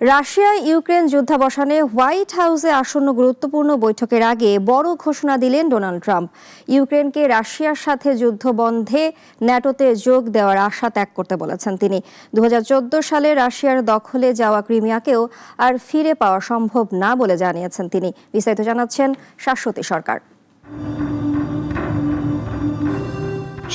Russia Ukraine যুদ্ধাবসানে white হাউসে আসন্ন গুরুত্বপূর্ণ বৈঠকের আগে বড় ঘোষণা দিলেন ডোনাল্ড ট্রাম্প। ইউক্রেনকে রাশিয়ার সাথে যুদ্ধ বন্ধে ন্যাটোতে যোগ দেওয়ার আশা ত্যাগ করতে বলেছেন তিনি। 2014 সালে রাশিয়ার দখলে যাওয়া ক্রিমিয়াকেও আর ফিরে পাওয়া সম্ভব না বলে জানিয়েছেন তিনি। বিস্তারিত জানাচ্ছেন শাশ্বতী সরকার।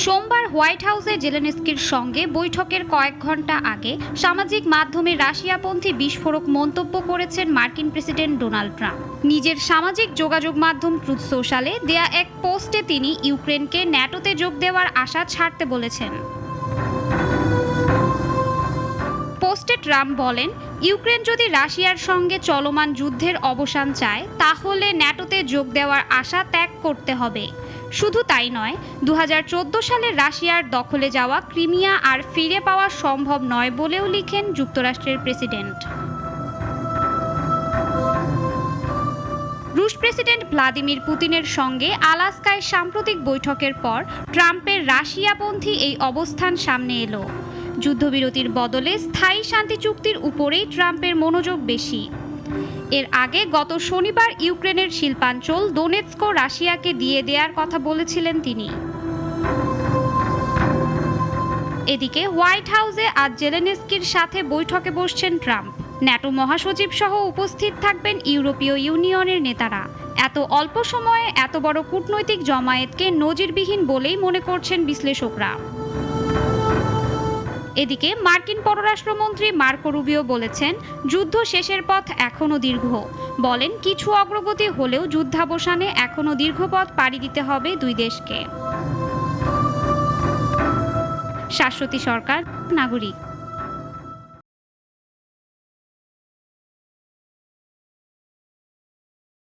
সোমবার হোয়াইট হাউসে জেলেনস্কির সঙ্গে বৈঠকের কয়েক ঘন্টা আগে সামাজিক মাধ্যমে রাশিয়াপন্থী বিস্ফোরক মন্তব্য করেছেন মার্কিন প্রেসিডেন্ট ডোনাল্ড ট্রাম্প। নিজের সামাজিক যোগাযোগ মাধ্যম ট্রুথ সোশ্যালে দেয়া এক পোস্টে তিনি ইউক্রেনকে ন্যাটোতে যোগ দেওয়ার আশা ছাড়তে বলেছেন। পোস্টে ট্রাম্প বলেন, ইউক্রেন যদি রাশিয়ার সঙ্গে চলমান যুদ্ধের অবসান চায় তাহলে ন্যাটোতে যোগ দেওয়ার আশা ত্যাগ করতে হবে। শুধু তাই নয়, 2014 সালে রাশিয়ার দখলে যাওয়া ক্রিমিয়া আর ফিরে পাওয়া সম্ভব নয় বলেও লিখেন যুক্তরাষ্ট্রের প্রেসিডেন্ট। রুশ প্রেসিডেন্ট ভ্লাদিমির পুতিনের সঙ্গে আলাস্কায় সাম্প্রতিক বৈঠকের পর ট্রাম্পের রাশিয়াপন্থী এই অবস্থান সামনে এলো। যুদ্ধবিরতির বদলে স্থায়ী শান্তি চুক্তির উপরেই ট্রাম্পের মনোযোগ বেশি। এর আগে গত শনিবার ইউক্রেনের শিল্পাঞ্চল দোনেৎস্ক রাশিয়াকে দিয়ে দেওয়ার কথা বলেছিলেন তিনি। এদিকে হোয়াইট হাউসে আজ জেলেনস্কির সাথে বৈঠকে বসছেন ট্রাম্প। ন্যাটো মহাসচিব সহ উপস্থিত থাকবেন ইউরোপীয় ইউনিয়নের নেতারা। এত অল্প সময়ে এত বড় কূটনৈতিক জমায়েতকে নজিরবিহীন বলেই মনে করছেন বিশ্লেষকরা। এদিকে মার্কিন পররাষ্ট্রমন্ত্রী মার্কো রুবিও বলেছেন, যুদ্ধ শেষের পথ এখনও দীর্ঘ। বলেন, কিছু অগ্রগতি হলেও যুদ্ধাবসানে এখনও দীর্ঘ পথ পাড়ি দিতে হবে দুই দেশকে। শাশ্বতী সরকার, নাগরিক।